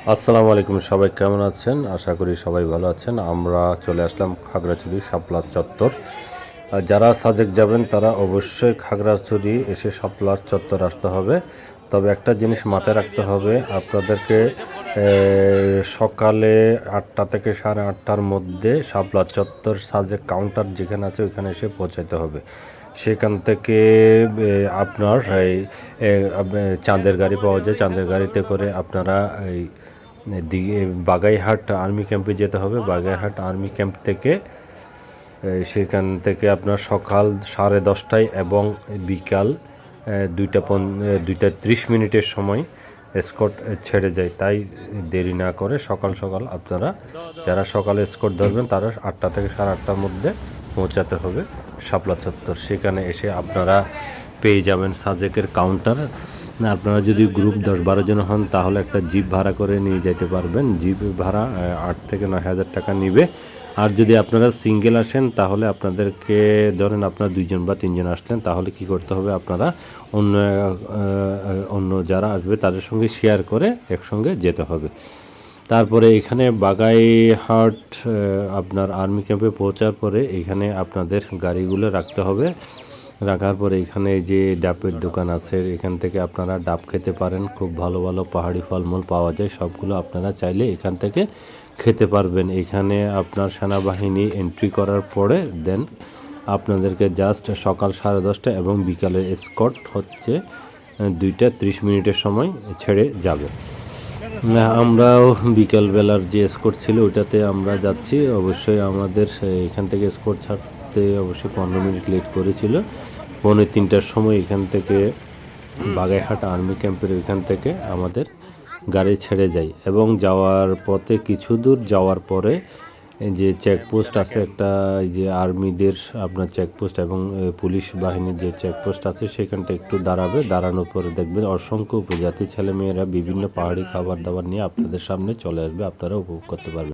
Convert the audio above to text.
আসসালামু আলাইকুম, সবাই কেমন আছেন? আশা করি সবাই ভালো আছেন। আমরা চলে আসলাম খাগড়াছড়ি শাপলা চত্বর। যারা সাজেক যাবেন তারা অবশ্যই খাগড়াছড়ি এসে শাপলা চত্বর আসতে হবে। তবে একটা জিনিস মাথায় রাখতে হবে, আপনাদেরকে সকালে 8টা থেকে 8:30টার মধ্যে শাপলা চত্বর সাজেক কাউন্টার যেখানে আছে ওইখানে এসে পৌঁছাতে হবে। সেখান থেকে আপনার এই চাঁদের গাড়ি পাওয়া যায়। চাঁদের গাড়িতে করে আপনারা এই দিকে বাগাইহাট আর্মি ক্যাম্পে যেতে হবে। বাগাইহাট আর্মি ক্যাম্প থেকে সেখান থেকে আপনার সকাল 10:30টায় এবং বিকাল 2:30 সময় এসকর্ট ছেড়ে যায়। তাই দেরি না করে সকাল সকাল আপনারা যারা সকালে এসকর্ট ধরবেন তারা 8টা থেকে 8:30টার মধ্যে পৌঁছাতে হবে শাপলা চত্বর। সেখানে এসে আপনারা পেয়ে যাবেন সাজেকের কাউন্টার। আপনারা যদি গ্রুপ 10-12 জন হন তাহলে একটা জিপ ভাড়া করে নিয়ে যেতে পারবেন। জিপ ভাড়া 8 থেকে 9,000 টাকা নিবে। আর যদি আপনারা সিঙ্গেল আসেন তাহলে আপনাদেরকে ধরেন আপনারা 2 জন বা 3 জন আসলেন, তাহলে কি করতে হবে, আপনারা অন্য যারা আসবে তাদের সঙ্গে শেয়ার করে একসঙ্গে যেতে হবে। তারপরে এখানে বাগাইহাট আপনার আর্মি ক্যাম্পে পৌঁছার পরে এখানে আপনাদের গাড়িগুলো রাখতে হবে। রাখার পরে এখানে যে ডাবের দোকান আছে এখান থেকে আপনারা ডাব খেতে পারেন। খুব ভালো ভালো পাহাড়ি ফলমূল পাওয়া যায়, সবগুলো আপনারা চাইলে এখান থেকে খেতে পারবেন। এখানে আপনার সেনাবাহিনী এন্ট্রি করার পরে দেন আপনাদেরকে জাস্ট সকাল 10:30 এবং বিকালের এসকর্ট হচ্ছে 2:30 সময় ছেড়ে যাবে। আমরাও বিকালবেলার যে এসকর্ট ছিল ওইটাতে আমরা যাচ্ছি। অবশ্যই আমাদের এখান থেকে এসকর্ট ছাড়তে অবশ্যই 15 মিনিট লেট করেছিল। 2:45টার সময় এখান থেকে বাগাইহাট আর্মি ক্যাম্পের ওইখান থেকে আমাদের গাড়ি ছেড়ে যায় এবং যাওয়ার পথে কিছু দূর যাওয়ার পরে যে চেকপোস্ট আছে একটা, যে আর্মিদের আপনার চেকপোস্ট এবং পুলিশ বাহিনীর যে চেকপোস্ট আছে সেখানটা একটু দাঁড়াবে। দাঁড়ানোর পরে দেখবেন অসংখ্য উপজাতি ছেলেমেয়েরা বিভিন্ন পাহাড়ি খাবার দাবার নিয়ে আপনাদের সামনে চলে আসবে, আপনারা উপভোগ করতে পারবেন।